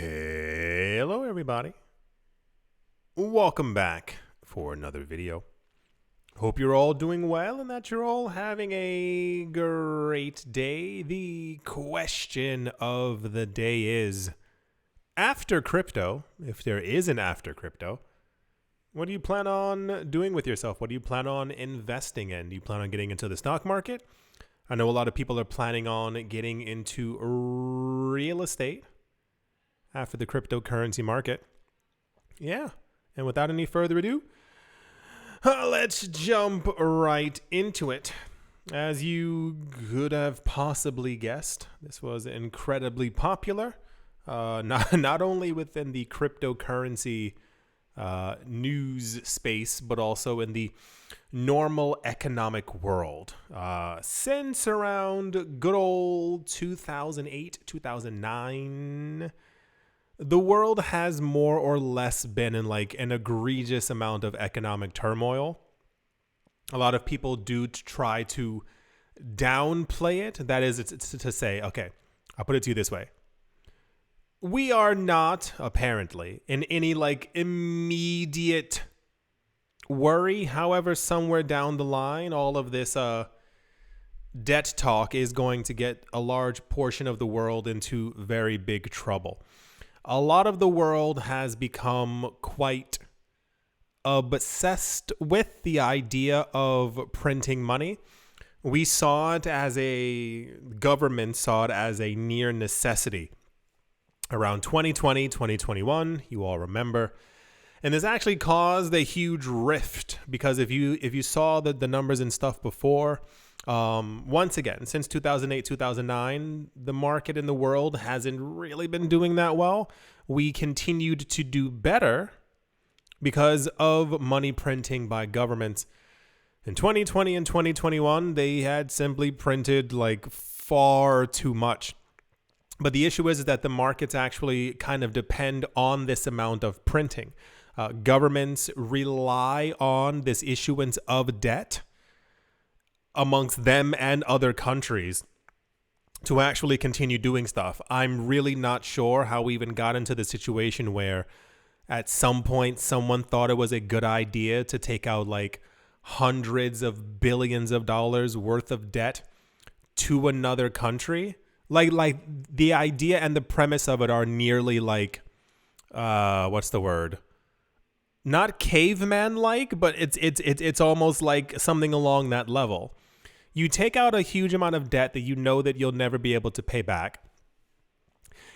Hello everybody, welcome back for another video. Hope you're all doing well and that you're all having a great day. The question of the day is, after crypto, if there is an after crypto, what do you plan on doing with yourself? What do you plan on investing in? Do you plan on getting into the stock market? I know a lot of people are planning on getting into real estate after the cryptocurrency market. Yeah. And without any further ado, let's jump right into it. As you could have possibly guessed, this was incredibly popular, not only within the cryptocurrency news space, but also in the normal economic world. Since around good old 2008, 2009, the world has more or less been in like an egregious amount of economic turmoil. A lot of people do try to downplay it. That is, it's to say, okay, I'll put it to you this way. We are not apparently in any like immediate worry. However, somewhere down the line, all of this debt talk is going to get a large portion of the world into very big trouble. A lot of the world has become quite obsessed with the idea of printing money. We saw it as government saw it as a near necessity around 2020, 2021, you all remember. And this actually caused a huge rift because if you saw the numbers and stuff before, once again, since 2008, 2009, the market in the world hasn't really been doing that well. We continued to do better because of money printing by governments. In 2020 and 2021, they had simply printed like far too much. But the issue is that the markets actually kind of depend on this amount of printing. Governments rely on this issuance of debt amongst them and other countries to actually continue doing stuff. I'm really not sure how we even got into the situation where at some point someone thought it was a good idea to take out like hundreds of billions of dollars worth of debt to another country. Like the idea and the premise of it are nearly like, what's the word? Not caveman-like, but it's almost like something along that level. You take out a huge amount of debt that you know that you'll never be able to pay back.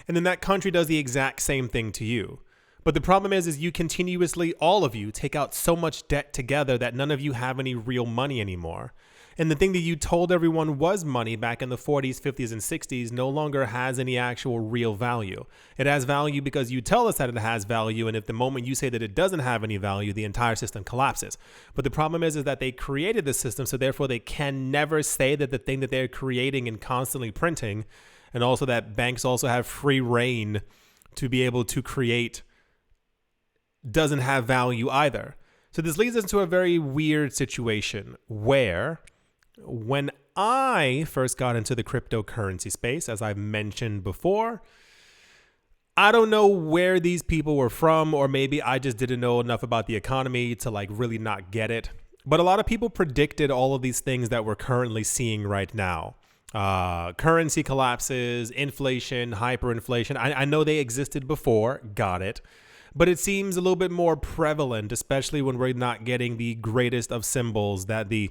And then that country does the exact same thing to you. But the problem is you continuously, all of you, take out so much debt together that none of you have any real money anymore. And the thing that you told everyone was money back in the 40s, 50s, and 60s no longer has any actual real value. It has value because you tell us that it has value, and if the moment you say that it doesn't have any value, the entire system collapses. But the problem is that they created the system, so therefore they can never say that the thing that they're creating and constantly printing, and also that banks also have free reign to be able to create, doesn't have value either. So this leads us to a very weird situation where when I first got into the cryptocurrency space, as I've mentioned before, I don't know where these people were from, or maybe I just didn't know enough about the economy to like really not get it. But a lot of people predicted all of these things that we're currently seeing right now. Currency collapses, inflation, hyperinflation. I know they existed before, got it. But it seems a little bit more prevalent, especially when we're not getting the greatest of symbols that the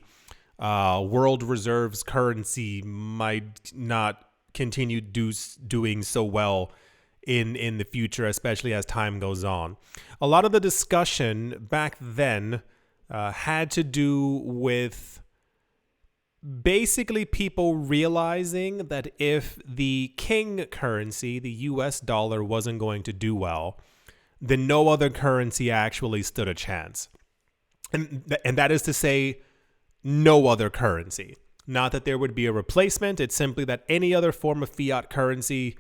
world reserves currency might not continue doing so well in the future, especially as time goes on. A lot of the discussion back then had to do with basically people realizing that if the king currency, the US dollar, wasn't going to do well, then no other currency actually stood a chance. And that is to say, no other currency. Not that there would be a replacement. It's simply that any other form of fiat currency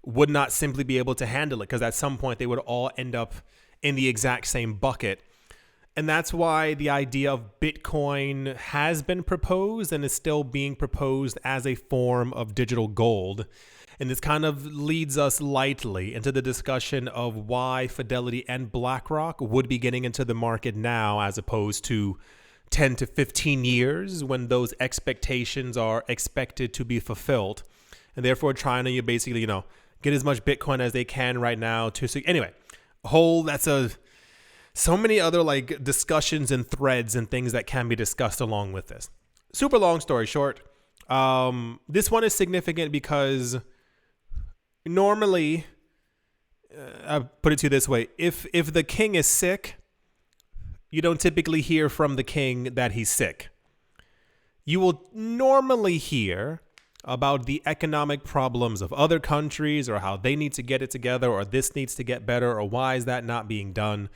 would not simply be able to handle it, because at some point they would all end up in the exact same bucket. And that's why the idea of Bitcoin has been proposed and is still being proposed as a form of digital gold. And this kind of leads us lightly into the discussion of why Fidelity and BlackRock would be getting into the market now as opposed to 10 to 15 years when those expectations are expected to be fulfilled. And therefore trying to basically, get as much Bitcoin as they can right now anyway, so many other like discussions and threads and things that can be discussed along with this. Super long story short. This one is significant because normally, I put it to you this way. If the king is sick, you don't typically hear from the king that he's sick. You will normally hear about the economic problems of other countries or how they need to get it together or this needs to get better or why is that not being done.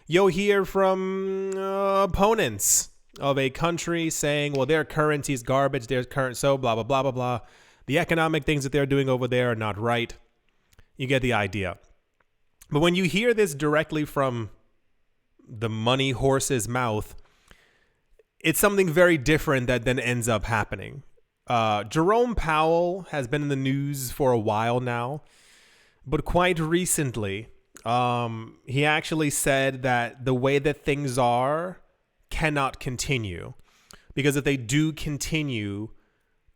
You'll hear from opponents of a country saying, well, their currency is garbage, their current so blah, blah, blah, blah, blah. The economic things that they're doing over there are not right. You get the idea. But when you hear this directly from the money horse's mouth, it's something very different that then ends up happening. Jerome Powell has been in the news for a while now, but quite recently, he actually said that the way that things are cannot continue, because if they do continue,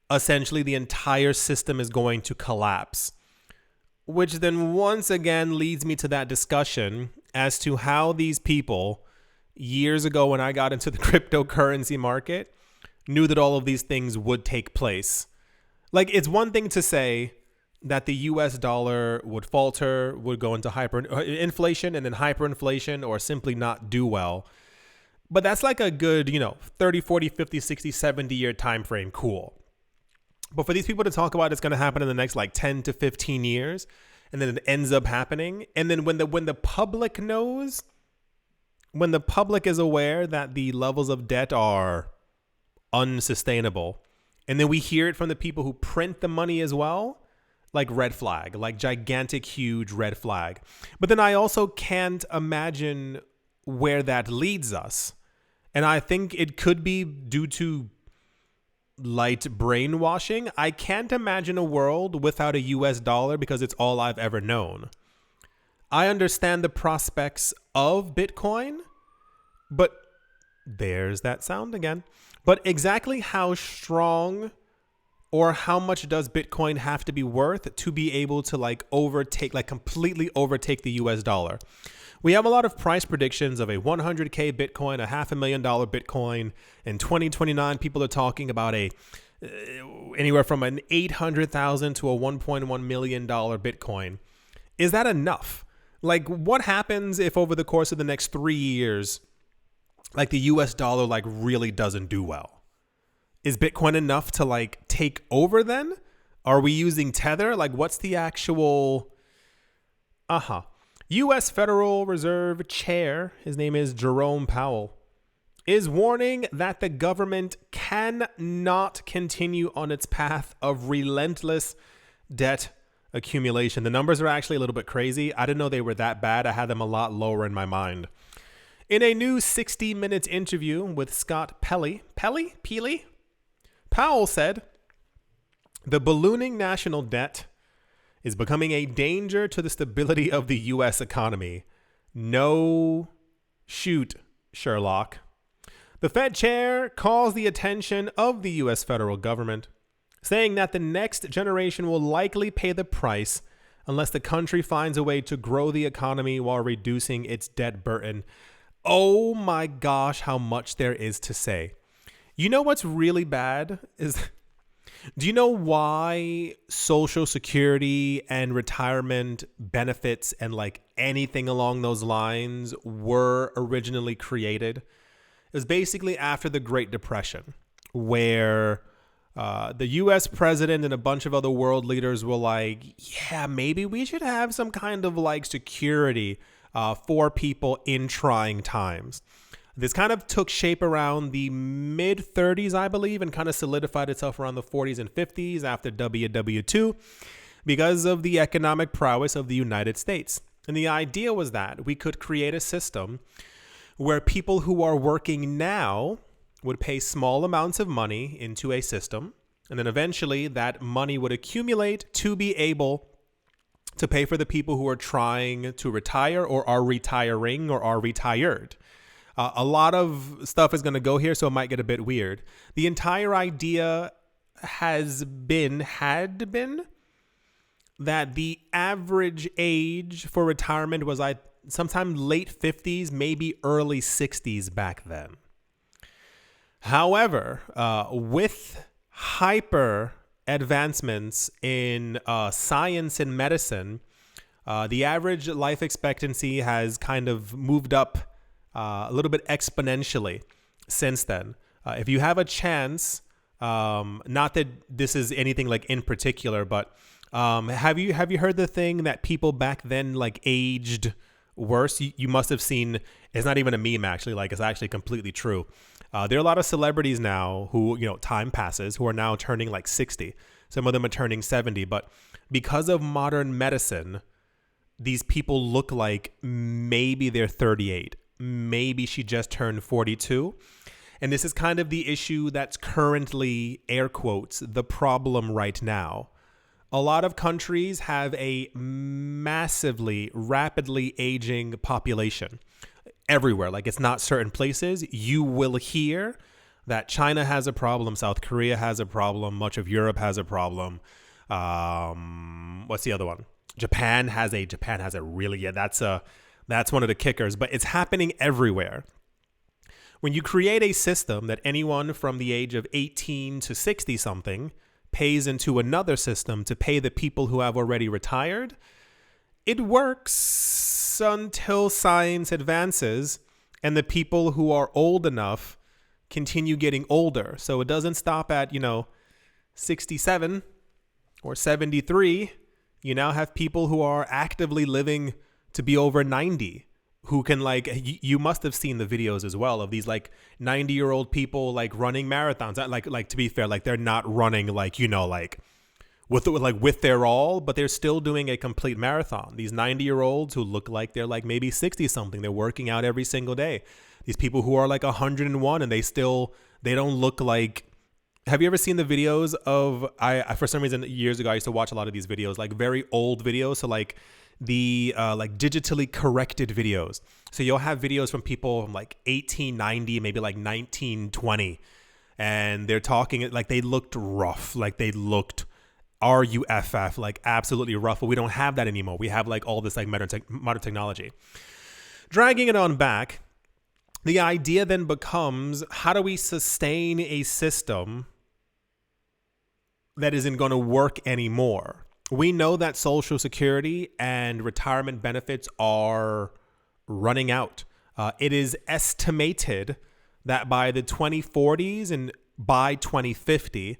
essentially the entire system is going to collapse, which then once again leads me to that discussion as to how these people years ago when I got into the cryptocurrency market knew that all of these things would take place. Like, it's one thing to say that the US dollar would falter, would go into hyperinflation and then hyperinflation or simply not do well. But that's like a good, 30, 40, 50, 60, 70 year time frame. Cool. But for these people to talk about it's going to happen in the next like 10 to 15 years and then it ends up happening. And then when the public knows, when the public is aware that the levels of debt are unsustainable, and then we hear it from the people who print the money as well, like red flag, like gigantic, huge red flag. But then I also can't imagine where that leads us. And I think it could be due to light brainwashing. I can't imagine a world without a US dollar because it's all I've ever known. I understand the prospects of Bitcoin, but there's that sound again. But exactly how strong or how much does Bitcoin have to be worth to be able to completely overtake the US dollar? We have a lot of price predictions of a 100K Bitcoin, a $500,000 Bitcoin. In 2029, people are talking about anywhere from an $800,000 to a $1.1 million Bitcoin. Is that enough? Like, what happens if over the course of the next 3 years, like the US dollar really doesn't do well? Is Bitcoin enough to take over then? Are we using Tether? What's the actual... U.S. Federal Reserve Chair, his name is Jerome Powell, is warning that the government cannot continue on its path of relentless debt accumulation. The numbers are actually a little bit crazy. I didn't know they were that bad. I had them a lot lower in my mind. In a new 60-minute interview with Scott Pelley, Powell said, the ballooning national debt is becoming a danger to the stability of the U.S. economy. No shoot, Sherlock. The Fed chair calls the attention of the U.S. federal government, saying that the next generation will likely pay the price unless the country finds a way to grow the economy while reducing its debt burden. Oh my gosh, how much there is to say. You know what's really bad is... Do you know why Social Security and retirement benefits and anything along those lines were originally created? It was basically after the Great Depression, where the U.S. president and a bunch of other world leaders were like, yeah, maybe we should have some kind of security for people in trying times. This kind of took shape around the mid-30s, I believe, and kind of solidified itself around the 40s and 50s after WW2 because of the economic prowess of the United States. And the idea was that we could create a system where people who are working now would pay small amounts of money into a system, And then eventually that money would accumulate to be able to pay for the people who are trying to retire or are retiring or are retired. A lot of stuff is going to go here, so it might get a bit weird. The entire idea had been that the average age for retirement was sometime late 50s, maybe early 60s back then. However, with hyper advancements in science and medicine, the average life expectancy has kind of moved up a little bit exponentially since then. If you have a chance, not that this is anything like in particular, but have you heard the thing that people back then like aged worse? You must have seen. It's not even a meme actually. Like, it's actually completely true. There are a lot of celebrities now who, time passes, who are now turning like 60. Some of them are turning 70. But because of modern medicine, these people look like maybe they're 38. Maybe she just turned 42. And this is kind of the issue that's currently, air quotes, the problem right now. A lot of countries have a massively, rapidly aging population everywhere. Like, it's not certain places. You will hear that China has a problem, South Korea has a problem, much of Europe has a problem. What's the other one? Japan has a really, that's one of the kickers, but it's happening everywhere. When you create a system that anyone from the age of 18 to 60 something pays into another system to pay the people who have already retired, it works until science advances and the people who are old enough continue getting older. So it doesn't stop at, 67 or 73. You now have people who are actively living to be over 90, who can, like, you must have seen the videos as well of these like 90-year-old people like running marathons. Like to be fair, like they're not running like, with their all, but they're still doing a complete marathon. These 90-year-olds who look like they're like maybe 60 something, they're working out every single day. These people who are like 101 and they don't look like. Have you ever seen the videos of, for some reason years ago I used to watch a lot of these videos, like very old videos, so like the like digitally corrected videos. So you'll have videos from people from like 1890, maybe like 1920, and they're talking like they looked rough, like they looked RUFF, like absolutely rough. But we don't have that anymore. We have like all this like modern technology. Dragging it on back, the idea then becomes, how do we sustain a system that isn't going to work anymore? We know that Social Security and retirement benefits are running out. It is estimated that by the 2040s and by 2050,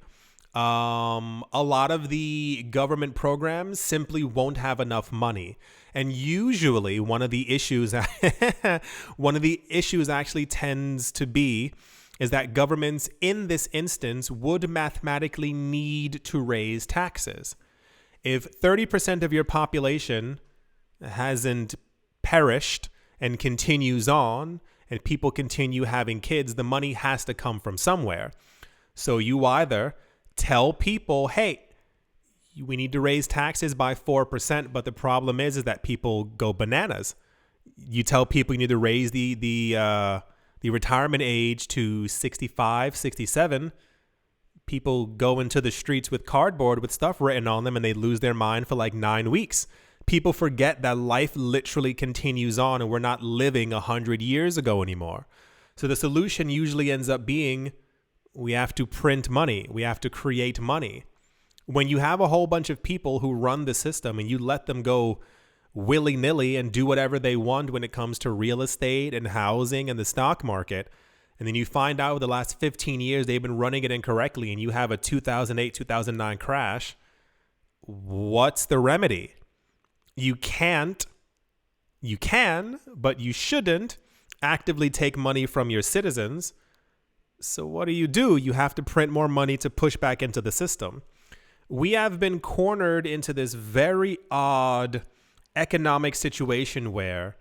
a lot of the government programs simply won't have enough money. And usually one of the issues actually tends to be is that governments in this instance would mathematically need to raise taxes. If 30% of your population hasn't perished and continues on, and people continue having kids, the money has to come from somewhere. So you either tell people, hey, we need to raise taxes by 4%, but the problem is that people go bananas. You tell people you need to raise the retirement age to 65, 67. People go into the streets with cardboard with stuff written on them and they lose their mind for like 9 weeks. People forget that life literally continues on and we're not living 100 years ago anymore. So the solution usually ends up being, we have to print money. We have to create money. When you have a whole bunch of people who run the system and you let them go willy-nilly and do whatever they want when it comes to real estate and housing and the stock market, and then you find out the last 15 years they've been running it incorrectly and you have a 2008, 2009 crash, what's the remedy? You can, but you shouldn't actively take money from your citizens. So what do? You have to print more money to push back into the system. We have been cornered into this very odd economic situation where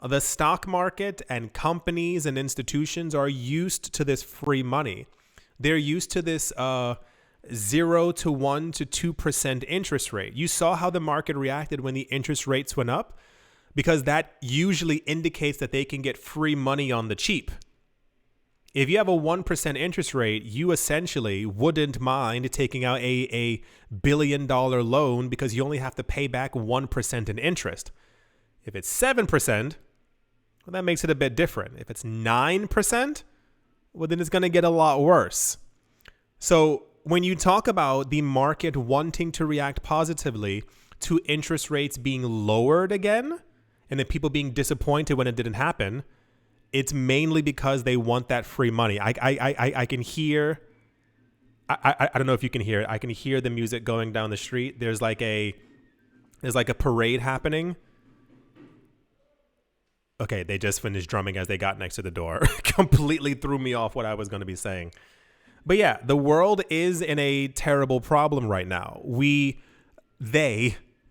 the stock market and companies and institutions are used to this free money. They're used to this 0 to 1 to 2% interest rate. You saw how the market reacted when the interest rates went up, because that usually indicates that they can get free money on the cheap. If you have a 1% interest rate, you essentially wouldn't mind taking out a $1 billion loan because you only have to pay back 1% in interest. If it's 7%, well, that makes it a bit different. If it's 9%, well, then it's going to get a lot worse. So when you talk about the market wanting to react positively to interest rates being lowered again, and then people being disappointed when it didn't happen, it's mainly because they want that free money. I can hear, I don't know if you can hear it. I can hear the music going down the street. There's like a parade happening. Okay, they just finished drumming as they got next to the door. Completely threw me off what I was going to be saying. But yeah, the world is in a terrible problem right now.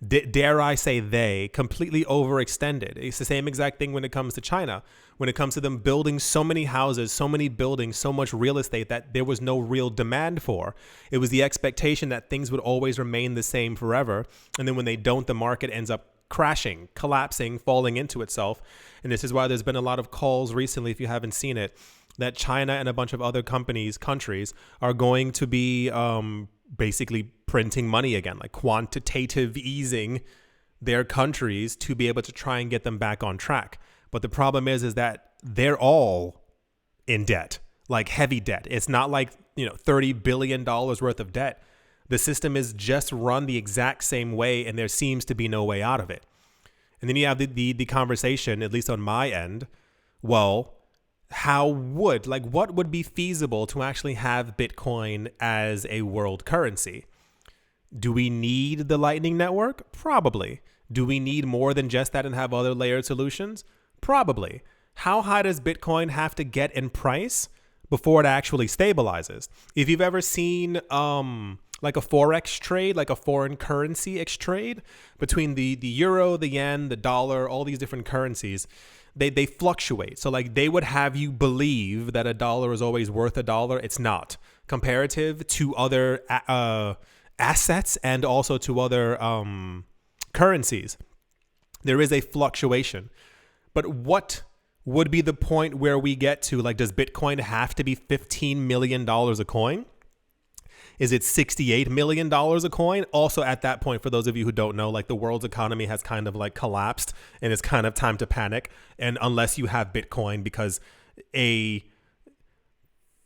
Dare I say they, completely overextended. It's the same exact thing when it comes to China. When it comes to them building so many houses, so many buildings, so much real estate that there was no real demand for. It was the expectation that things would always remain the same forever. And then when they don't, the market ends up crashing, collapsing, falling into itself. And this is why there's been a lot of calls recently, if you haven't seen it, that China and a bunch of other countries are going to be basically printing money again, like quantitative easing their countries to be able to try and get them back on track. But the problem is that they're all in debt, like heavy debt. It's not like, $30 billion worth of debt. The system is just run the exact same way, and there seems to be no way out of it. And then you have the conversation, at least on my end, well, what would be feasible to actually have Bitcoin as a world currency? Do we need the Lightning Network? Probably. Do we need more than just that and have other layered solutions? Probably. How high does Bitcoin have to get in price before it actually stabilizes? If you've ever seen like a forex trade, like a foreign currency trade between the euro, the yen, the dollar, all these different currencies, they fluctuate. So like they would have you believe that a dollar is always worth a dollar. It's not. Comparative to other assets and also to other currencies, there is a fluctuation. But what would be the point where we get to, like, does Bitcoin have to be $15 million a coin? Is it $68 million a coin? Also at that point, for those of you who don't know, like the world's economy has kind of like collapsed and it's kind of time to panic. And unless you have Bitcoin, because a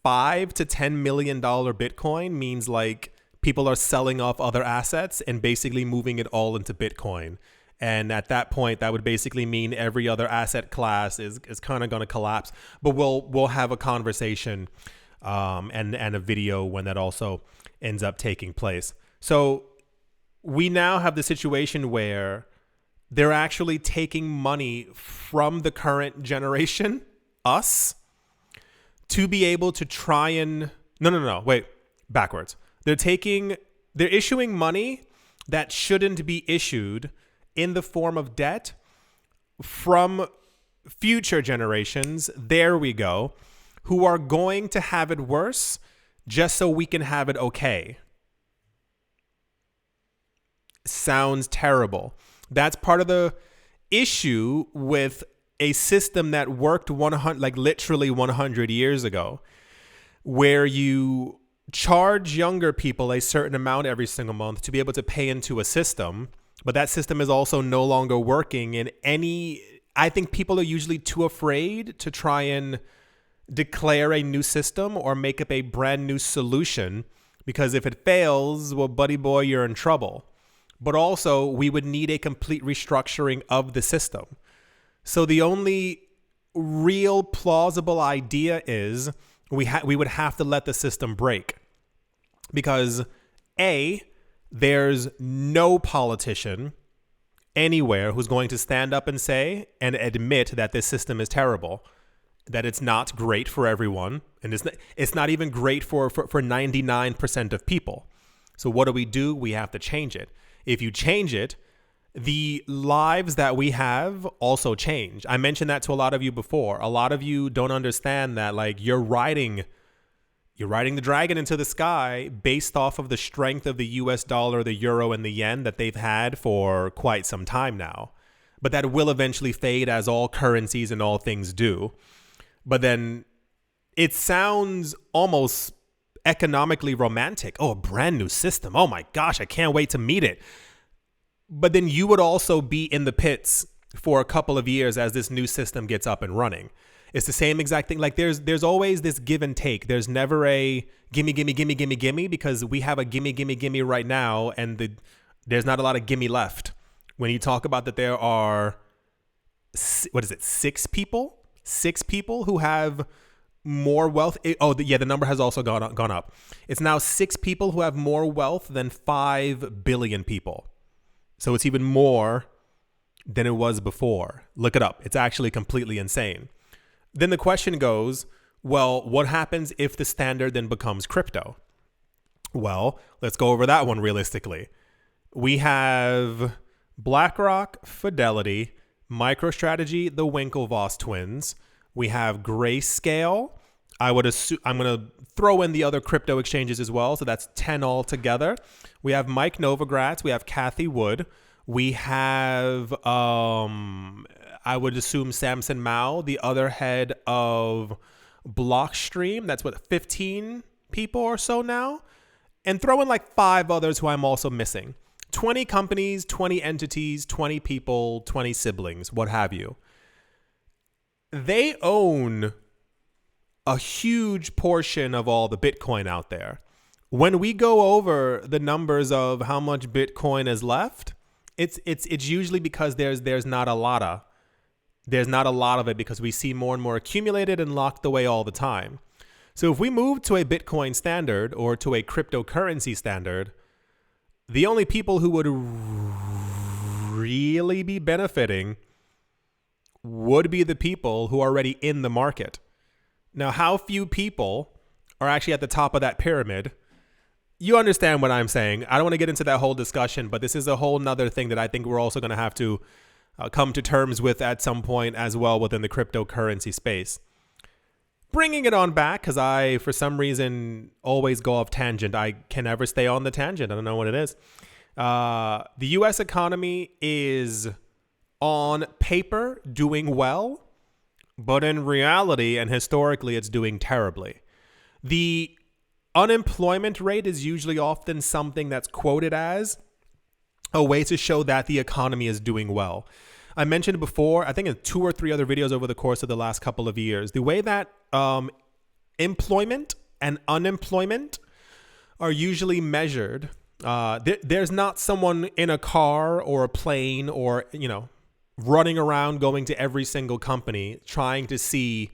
$5 to $10 million Bitcoin means like people are selling off other assets and basically moving it all into Bitcoin. And at that point, that would basically mean every other asset class is kind of going to collapse. But we'll have a conversation and a video when that also ends up taking place. So we now have the situation where they're actually taking money from the current generation, us, to be able to try and wait, backwards. They're issuing money that shouldn't be issued in the form of debt from future generations. There we go. Who are going to have it worse just so we can have it okay. Sounds terrible. That's part of the issue with a system that worked literally 100 years ago, where you charge younger people a certain amount every single month to be able to pay into a system, but that system is also no longer working in any. I think people are usually too afraid to try and declare a new system or make up a brand new solution, because if it fails, well, buddy boy, you're in trouble. But also, we would need a complete restructuring of the system. So the only real plausible idea is we would have to let the system break, because there's no politician anywhere who's going to stand up and say and admit that this system is terrible, that it's not great for everyone, and it's not even great for 99% of people. So what do? We have to change it. If you change it, the lives that we have also change. I mentioned that to a lot of you before. A lot of you don't understand that, like, you're riding You're riding the dragon into the sky based off of the strength of the US dollar, the euro, and the yen that they've had for quite some time now. But that will eventually fade, as all currencies and all things do. But then it sounds almost economically romantic. Oh, a brand new system. Oh my gosh, I can't wait to meet it. But then you would also be in the pits for a couple of years as this new system gets up and running. It's the same exact thing. Like there's always this give and take. There's never a gimme, gimme, gimme, gimme, gimme, because we have a gimme, gimme, gimme right now, and there's not a lot of gimme left. When you talk about that there are, six people who have more wealth. The number has also gone up. It's now 6 people who have more wealth than 5 billion people. So it's even more than it was before. Look it up. It's actually completely insane. Then the question goes, well, what happens if the standard then becomes crypto? Well, let's go over that one realistically. We have BlackRock, Fidelity, MicroStrategy, the Winklevoss twins. We have Grayscale. I'm going to throw in the other crypto exchanges as well. So that's 10 altogether. We have Mike Novogratz. We have Cathie Wood. We have, I would assume, Samson Mao, the other head of Blockstream. That's 15 people or so now. And throw in like 5 others who I'm also missing. 20 companies, 20 entities, 20 people, 20 siblings, what have you. They own a huge portion of all the Bitcoin out there. When we go over the numbers of how much Bitcoin is left, it's usually because there's not a lot of it, because we see more and more accumulated and locked away all the time. So if we move to a Bitcoin standard or to a cryptocurrency standard, the only people who would really be benefiting would be the people who are already in the market. Now, how few people are actually at the top of that pyramid? You understand what I'm saying. I don't want to get into that whole discussion, but this is a whole nother thing that I think we're also going to have to come to terms with at some point as well within the cryptocurrency space. Bringing it on back, because I, for some reason, always go off tangent. I can never stay on the tangent. I don't know what it is. The U.S. economy is, on paper, doing well, but in reality and historically, it's doing terribly. The unemployment rate is usually often something that's quoted as a way to show that the economy is doing well. I mentioned before, I think in 2 or 3 other videos over the course of the last couple of years, the way that employment and unemployment are usually measured. There's not someone in a car or a plane or, running around going to every single company trying to see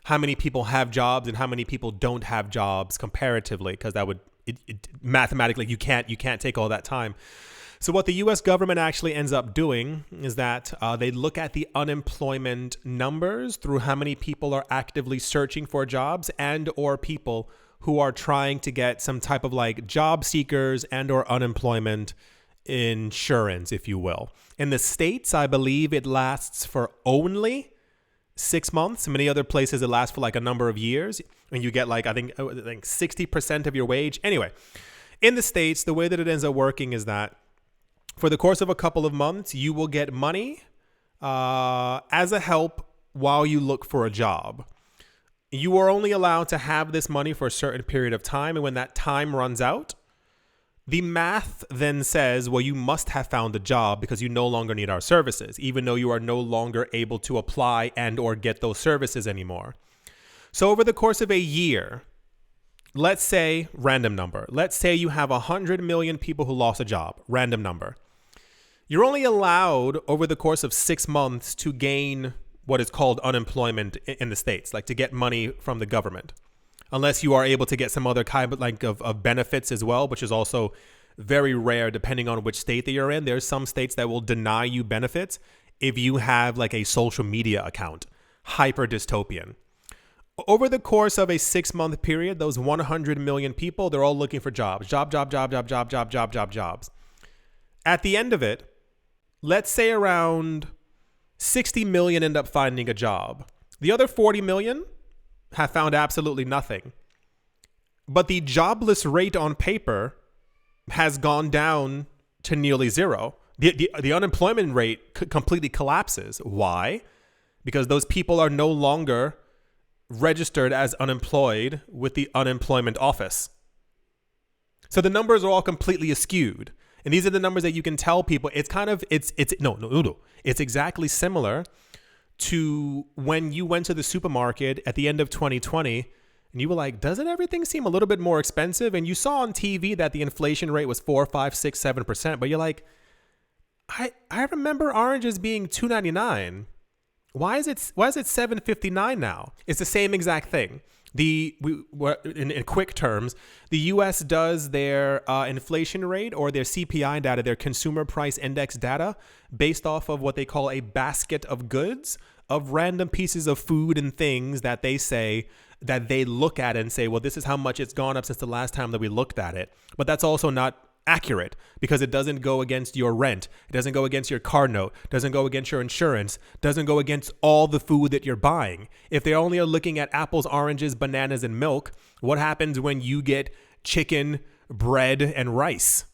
how many people have jobs and how many people don't have jobs comparatively, because that would mathematically you can't take all that time. So what the U.S. government actually ends up doing is that they look at the unemployment numbers through how many people are actively searching for jobs and or people who are trying to get some type of like job seekers and or unemployment insurance, if you will. In the States, I believe it lasts for only 6 months. In many other places, it lasts for like a number of years. And you get like, I think 60% of your wage. Anyway, in the States, the way that it ends up working is that for the course of a couple of months, you will get money as a help while you look for a job. You are only allowed to have this money for a certain period of time. And when that time runs out, the math then says, well, you must have found a job because you no longer need our services, even though you are no longer able to apply and or get those services anymore. So over the course of a year, let's say, random number, let's say you have 100 million people who lost a job, random number. You're only allowed over the course of 6 months to gain what is called unemployment in the States, like to get money from the government, unless you are able to get some other kind of benefits as well, which is also very rare depending on which state that you're in. There's some states that will deny you benefits if you have like a social media account. Hyper dystopian. Over the course of a 6-month period, those 100 million people, they're all looking for jobs. Jobs. At the end of it, let's say around 60 million end up finding a job. The other 40 million have found absolutely nothing. But the jobless rate on paper has gone down to nearly zero. The unemployment rate completely collapses. Why? Because those people are no longer registered as unemployed with the unemployment office. So the numbers are all completely askewed. And these are the numbers that you can tell people. It's exactly similar to when you went to the supermarket at the end of 2020 and you were like, doesn't everything seem a little bit more expensive? And you saw on TV that the inflation rate was 4, 5, 6, 7%. But you're like, I remember oranges being $2.99. Why is it $7.59 now? It's the same exact thing. In quick terms, the U.S. does their inflation rate or their CPI data, their consumer price index data, based off of what they call a basket of goods, of random pieces of food and things that they say that they look at and say, well, this is how much it's gone up since the last time that we looked at it. But that's also not accurate because it doesn't go against your rent. It doesn't go against your car note, doesn't go against your insurance, doesn't go against all the food that you're buying. If they only are looking at apples, oranges, bananas, and milk, what happens when you get chicken, bread, and rice?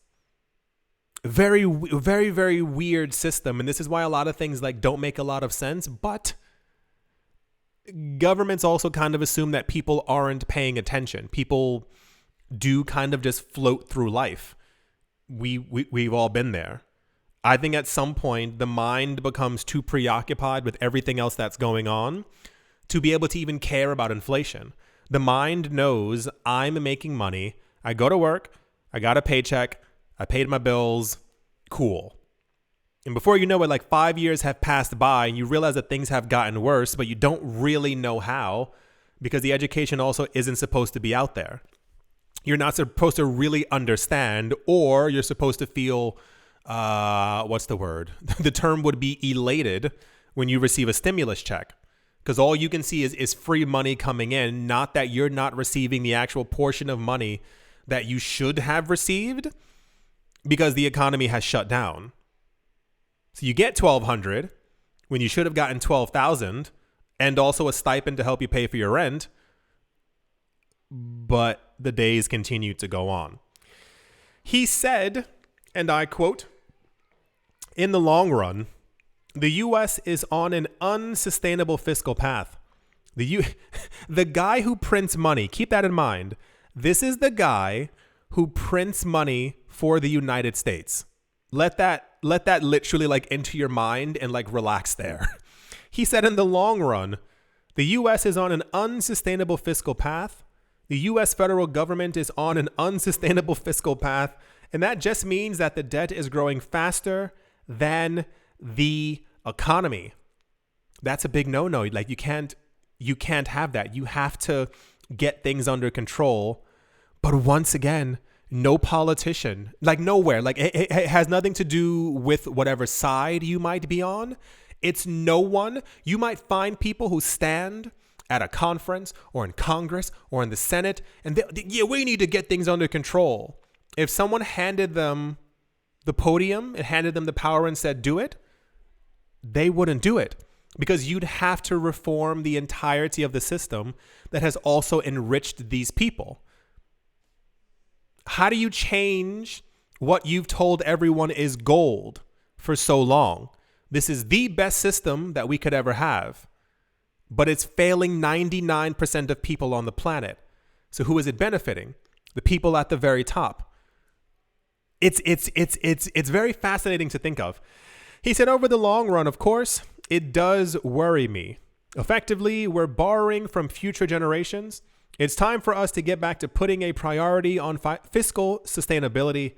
Very, very, very weird system. And this is why a lot of things like don't make a lot of sense, but governments also kind of assume that people aren't paying attention. People do kind of just float through life. We've all been there. I think at some point the mind becomes too preoccupied with everything else that's going on to be able to even care about inflation. The mind knows I'm making money. I go to work. I got a paycheck. I paid my bills. Cool. And before you know it, like 5 years have passed by and you realize that things have gotten worse, but you don't really know how because the education also isn't supposed to be out there. You're not supposed to really understand, or you're supposed to feel, what's the word? The term would be elated when you receive a stimulus check. Because all you can see is free money coming in, not that you're not receiving the actual portion of money that you should have received because the economy has shut down. So you get $1,200 when you should have gotten $12,000 and also a stipend to help you pay for your rent. But the days continue to go on. He said, and I quote, "In the long run, the U.S. is on an unsustainable fiscal path. The guy who prints money, keep that in mind. This is the guy who prints money for the United States. Let that literally like into your mind and like relax there. He said, in the long run, the U.S. is on an unsustainable fiscal path. The U.S. federal government is on an unsustainable fiscal path, and that just means that the debt is growing faster than the economy. That's a big no-no. Like you can't have that. You have to get things under control. But once again, no politician, like nowhere, like it has nothing to do with whatever side you might be on. It's no one. You might find people who stand at a conference or in Congress or in the Senate, and we need to get things under control. If someone handed them the podium and handed them the power and said, do it, they wouldn't do it because you'd have to reform the entirety of the system that has also enriched these people. How do you change what you've told everyone is gold for so long? This is the best system that we could ever have. But it's failing 99% of people on the planet. So who is it benefiting? The people at the very top. It's very fascinating to think of. He said, over the long run, of course, it does worry me. Effectively, we're borrowing from future generations. It's time for us to get back to putting a priority on fiscal sustainability,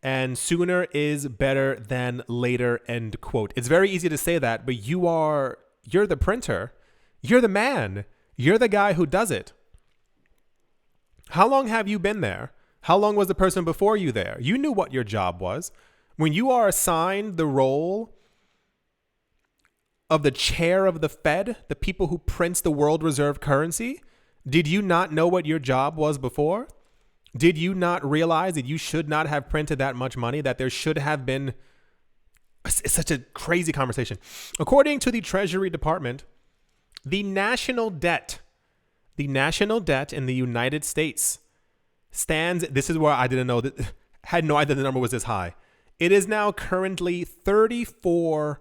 and sooner is better than later, end quote. It's very easy to say that, but you're the printer. You're the man. You're the guy who does it. How long have you been there? How long was the person before you there? You knew what your job was. When you are assigned the role of the chair of the Fed, the people who prints the world reserve currency, did you not know what your job was before? Did you not realize that you should not have printed that much money, that there should have been... It's such a crazy conversation. According to the Treasury Department, the national debt in the United States stands, this is where I didn't know that, had no idea the number was this high. It is now currently 34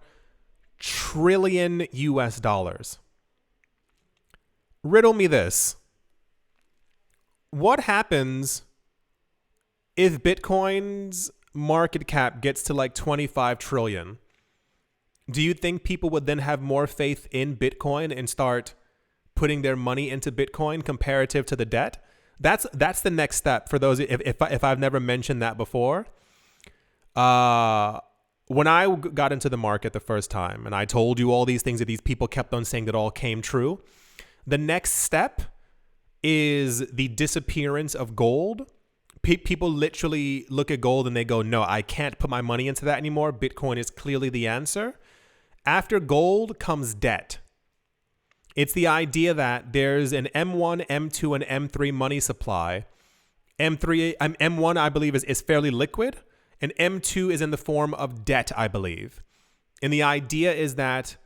trillion US dollars. Riddle me this. What happens if Bitcoin's market cap gets to like 25 trillion? Do you think people would then have more faith in Bitcoin and start putting their money into Bitcoin comparative to the debt? That's the next step for those, if I've never mentioned that before. When I got into the market the first time and I told you all these things that these people kept on saying that all came true, the next step is the disappearance of gold. People literally look at gold and they go, no, I can't put my money into that anymore. Bitcoin is clearly the answer. After gold comes debt. It's the idea that there's an M1, M2, and M3 money supply. M1, I believe, is fairly liquid. And M2 is in the form of debt, I believe. And the idea is that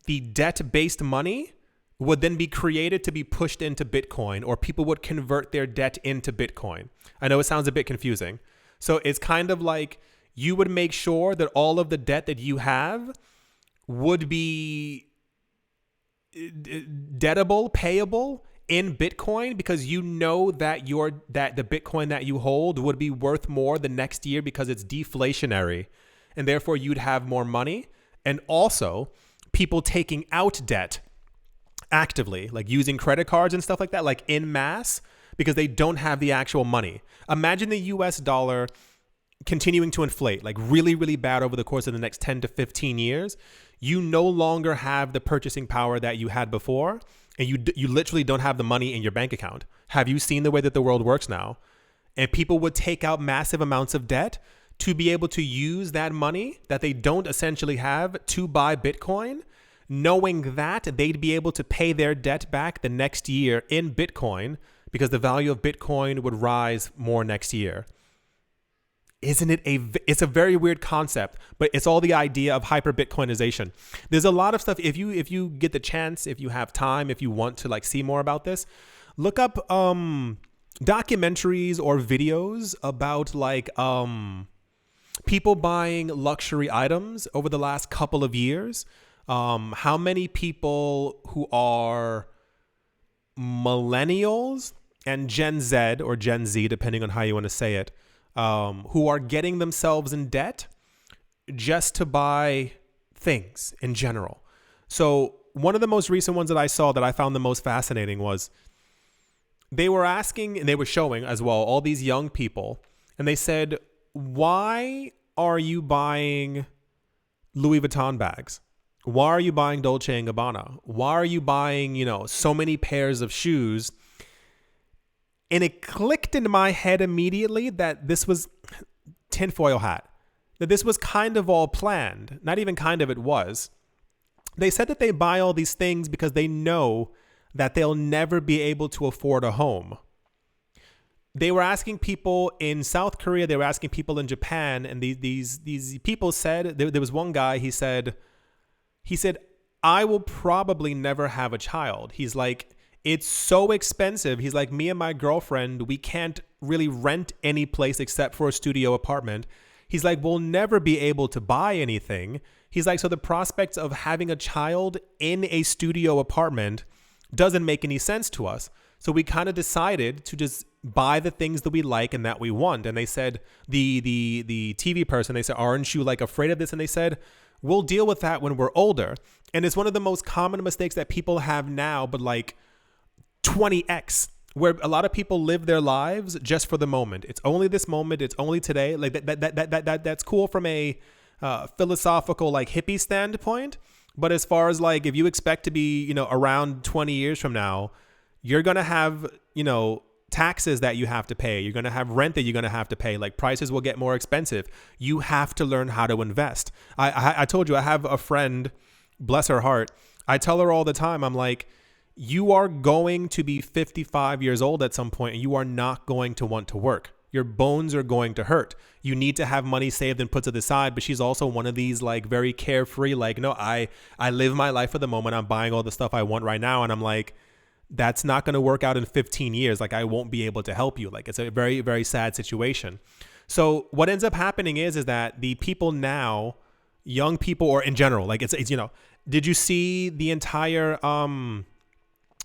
the debt-based money would then be created to be pushed into Bitcoin, or people would convert their debt into Bitcoin. I know it sounds a bit confusing. So it's kind of like you would make sure that all of the debt that you have would be dettable, payable in Bitcoin, because you know that the Bitcoin that you hold would be worth more the next year because it's deflationary, and therefore you'd have more money. And also people taking out debt actively, like using credit cards and stuff like that, like in mass, because they don't have the actual money. Imagine the US dollar continuing to inflate like really, really bad over the course of the next 10 to 15 years. You no longer have the purchasing power that you had before, and you literally don't have the money in your bank account. Have you seen the way that the world works now? And people would take out massive amounts of debt to be able to use that money that they don't essentially have to buy Bitcoin, knowing that they'd be able to pay their debt back the next year in Bitcoin because the value of Bitcoin would rise more next year. Isn't it it's a very weird concept, but it's all the idea of hyper Bitcoinization. There's a lot of stuff. If you get the chance, if you have time, if you want to like see more about this, look up documentaries or videos about like people buying luxury items over the last couple of years. How many people who are millennials and Gen Z or Gen Z, depending on how you want to say it, who are getting themselves in debt just to buy things in general. So one of the most recent ones that I saw that I found the most fascinating was they were asking, and they were showing as well, all these young people, and they said, why are you buying Louis Vuitton bags? Why are you buying Dolce & Gabbana? Why are you buying, so many pairs of shoes? And it clicked into my head immediately that this was tinfoil hat, that this was kind of all planned. Not even kind of, it was. They said that they buy all these things because they know that they'll never be able to afford a home. They were asking people in South Korea, they were asking people in Japan, and these people said, there was one guy, he said, I will probably never have a child. He's like, it's so expensive. He's like, me and my girlfriend, we can't really rent any place except for a studio apartment. He's like, we'll never be able to buy anything. He's like, so the prospects of having a child in a studio apartment doesn't make any sense to us. So we kind of decided to just buy the things that we like and that we want. And they said, the TV person, they said, aren't you like afraid of this? And they said, we'll deal with that when we're older. And it's one of the most common mistakes that people have now, but like 20x, where a lot of people live their lives just for the moment. It's only this moment. It's only today. Like that's cool from a philosophical, like hippie standpoint. But as far as like, if you expect to be, around 20 years from now, you're going to have, taxes that you have to pay. You're going to have rent that you're going to have to pay. Like prices will get more expensive. You have to learn how to invest. I told you, I have a friend, bless her heart. I tell her all the time, I'm like, you are going to be 55 years old at some point and you are not going to want to work. Your bones are going to hurt. You need to have money saved and put to the side. But she's also one of these like very carefree, like, no, I live my life for the moment. I'm buying all the stuff I want right now. And I'm like, that's not going to work out in 15 years. Like, I won't be able to help you. Like, it's a very, very sad situation. So what ends up happening is that the people now, young people, or in general, like it's, did you see the entire,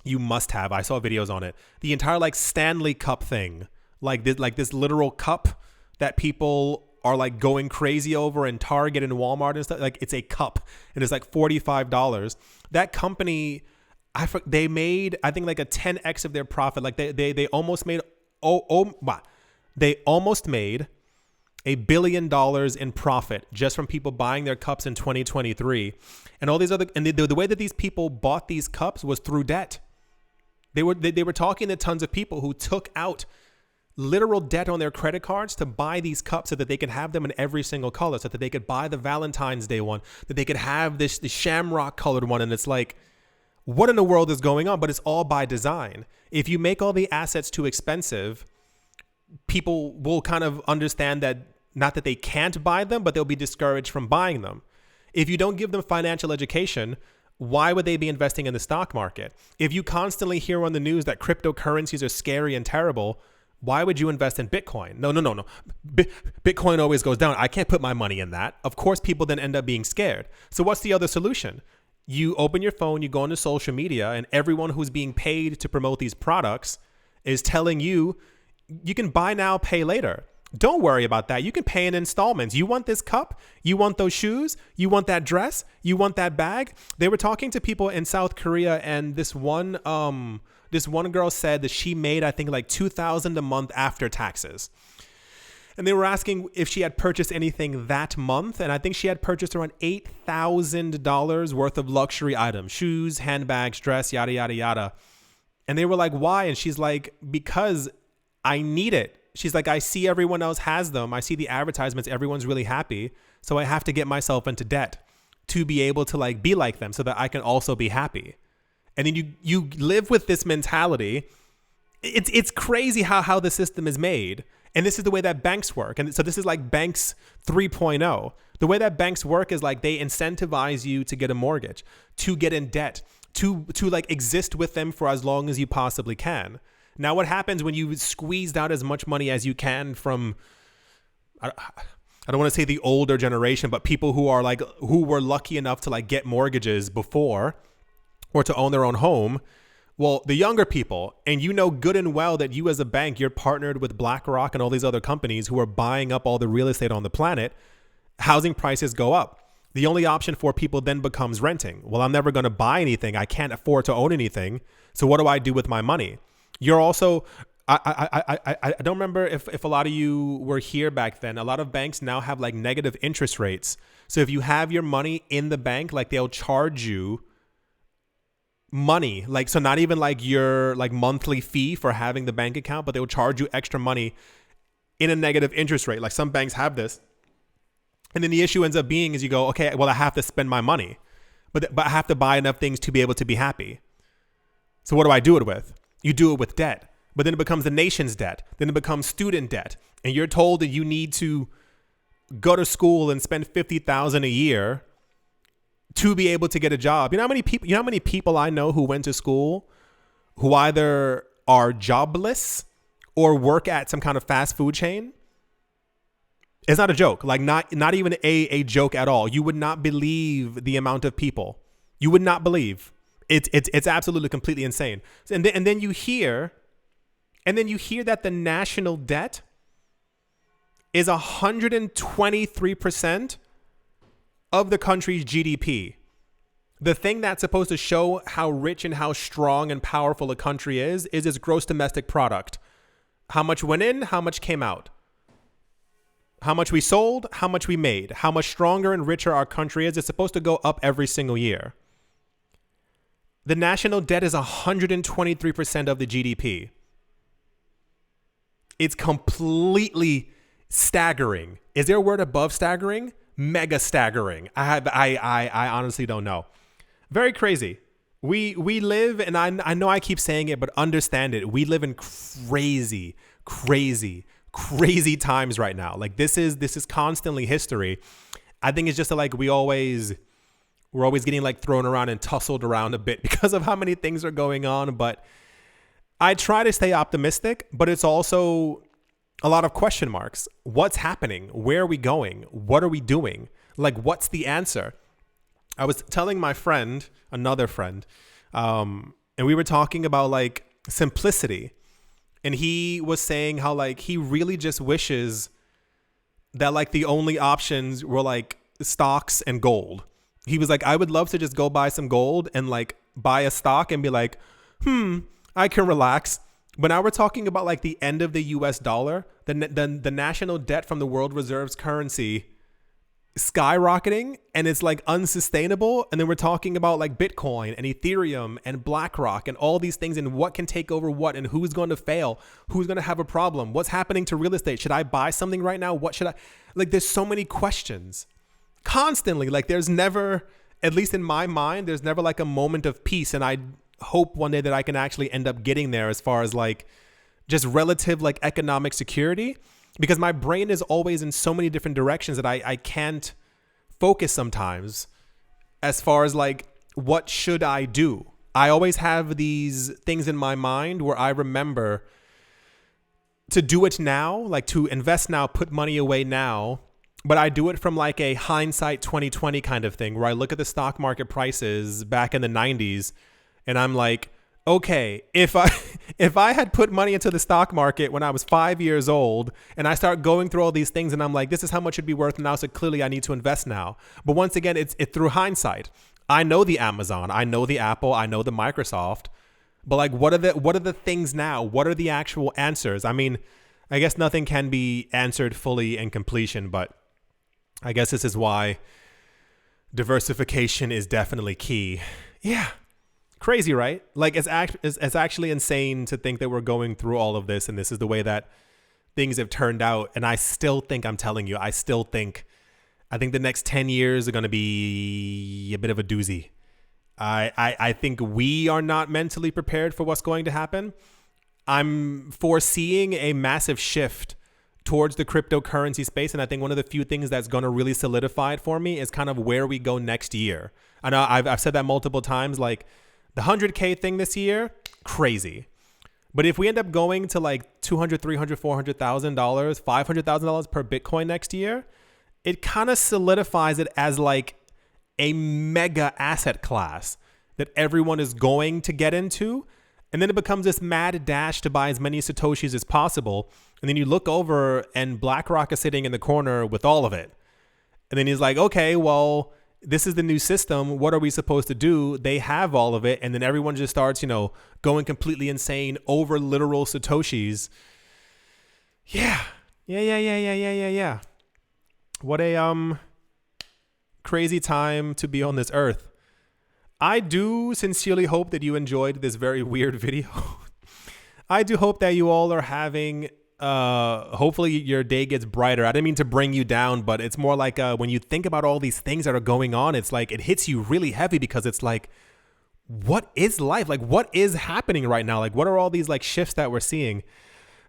you must have, I saw videos on it, the entire like Stanley Cup thing, like this literal cup that people are like going crazy over in Target and Walmart and stuff. Like, it's a cup and it's like $45. That company, they made, I think, like a 10x of their profit. Like they almost made, they almost made $1 billion in profit just from people buying their cups in 2023. And all these other, and the way that these people bought these cups was through debt. They were talking to tons of people who took out literal debt on their credit cards to buy these cups so that they could have them in every single color, so that they could buy the Valentine's Day one, that they could have the shamrock colored one. And it's like, what in the world is going on? But it's all by design. If you make all the assets too expensive, people will kind of understand that, not that they can't buy them, but they'll be discouraged from buying them. If you don't give them financial education, why would they be investing in the stock market? If you constantly hear on the news that cryptocurrencies are scary and terrible, why would you invest in Bitcoin? No. Bitcoin always goes down. I can't put my money in that. Of course, people then end up being scared. So what's the other solution? You open your phone, you go into social media, and everyone who's being paid to promote these products is telling you, you can buy now, pay later. Don't worry about that. You can pay in installments. You want this cup? You want those shoes? You want that dress? You want that bag? They were talking to people in South Korea, and this one girl said that she made, I think, like $2,000 a month after taxes. And they were asking if she had purchased anything that month. And I think she had purchased around $8,000 worth of luxury items, shoes, handbags, dress, yada, yada, yada. And they were like, why? And she's like, because I need it. She's like, I see everyone else has them. I see the advertisements. Everyone's really happy. So I have to get myself into debt to be able to like be like them so that I can also be happy. And then you live with this mentality. It's crazy how the system is made. And this is the way that banks work. And so this is like banks 3.0. The way that banks work is like they incentivize you to get a mortgage, to get in debt, to like exist with them for as long as you possibly can. Now, what happens when you squeezed out as much money as you can from, I don't want to say the older generation, but people who were lucky enough to like get mortgages before or to own their own home? Well, the younger people, and you know good and well that you as a bank, you're partnered with BlackRock and all these other companies who are buying up all the real estate on the planet. Housing prices go up. The only option for people then becomes renting. Well, I'm never going to buy anything. I can't afford to own anything. So what do I do with my money? You're also, I don't remember if a lot of you were here back then. A lot of banks now have like negative interest rates. So if you have your money in the bank, like they'll charge you money, like, so not even like your like monthly fee for having the bank account, but they'll charge you extra money in a negative interest rate. Like some banks have this. And then the issue ends up being is you go, okay, well, I have to spend my money, but I have to buy enough things to be able to be happy. So what do I do it with? You do it with debt, but then it becomes the nation's debt. Then it becomes student debt. And you're told that you need to go to school and spend $50,000 a year to be able to get a job. You know how many people I know who went to school who either are jobless or work at some kind of fast food chain? It's not a joke. Like not even a joke at all. You would not believe the amount of people. You would not believe. It's absolutely completely insane. And then you hear that the national debt is 123% of the country's GDP. The thing that's supposed to show how rich and how strong and powerful a country is its gross domestic product. How much went in, how much came out. How much we sold, how much we made. How much stronger and richer our country is. It's supposed to go up every single year. The national debt is 123% of the GDP. It's completely staggering. Is there a word above staggering? Mega staggering. I honestly don't know. Very crazy. We live, and I know I keep saying it, but understand it. We live in crazy times right now. Like this is constantly history. I think it's just like we always we're always getting like thrown around and tussled around a bit because of how many things are going on. But I try to stay optimistic, but it's also a lot of question marks. What's happening? Where are we going? What are we doing? Like, what's the answer? I was telling my friend, another friend, and we were talking about like simplicity. And he was saying how like he really just wishes that like the only options were like stocks and gold. He was like, I would love to just go buy some gold and like buy a stock and be like, I can relax. But now we're talking about like the end of the US dollar, the national debt from the world reserves currency skyrocketing, and it's like unsustainable. And then we're talking about like Bitcoin and Ethereum and BlackRock and all these things, and what can take over what, and who's going to fail, who's going to have a problem, what's happening to real estate. Should I buy something right now? What should I, like, there's so many questions constantly. Like there's never, at least in my mind, there's never like a moment of peace. And I hope one day that I can actually end up getting there as far as like just relative like economic security, because my brain is always in so many different directions that I can't focus sometimes as far as like, what should I do? I always have these things in my mind where I remember to do it now, like to invest now, put money away now. But I do it from like a hindsight 2020 kind of thing, where I look at the stock market prices back in the 90s and I'm like, okay, if I had put money into the stock market when I was 5 years old, and I start going through all these things and I'm like, this is how much it'd be worth now, so clearly I need to invest now. But once again, it's through hindsight. I know the Amazon, I know the Apple, I know the Microsoft, but like, what are the things now? What are the actual answers? I mean, I guess nothing can be answered fully in completion, but I guess this is why diversification is definitely key. Yeah. Crazy, right? Like it's actually insane to think that we're going through all of this and this is the way that things have turned out. And I still think, I'm telling you, I think the next 10 years are going to be a bit of a doozy. I think we are not mentally prepared for what's going to happen. I'm foreseeing a massive shift towards the cryptocurrency space. And I think one of the few things that's going to really solidify it for me is kind of where we go next year. I know I've said that multiple times, like, the 100K thing this year, crazy. But if we end up going to like $200,000, $300,000, $400,000, $500,000 per Bitcoin next year, it kind of solidifies it as like a mega asset class that everyone is going to get into. And then it becomes this mad dash to buy as many Satoshis as possible. And then you look over and BlackRock is sitting in the corner with all of it. And then he's like, okay, well, this is the new system. What are we supposed to do? They have all of it. And then everyone just starts, going completely insane over literal Satoshis. Yeah. What a crazy time to be on this earth. I do sincerely hope that you enjoyed this very weird video. I do hope that you all are having hopefully your day gets brighter. I didn't mean to bring you down, but it's more like when you think about all these things that are going on, it's like it hits you really heavy, because it's like, what is life? Like, what is happening right now? Like, what are all these like shifts that we're seeing?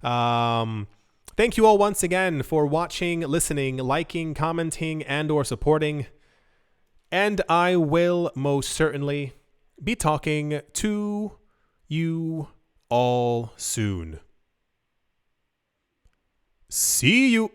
Thank you all once again for watching, listening, liking, commenting, and or supporting. And I will most certainly be talking to you all soon. See you.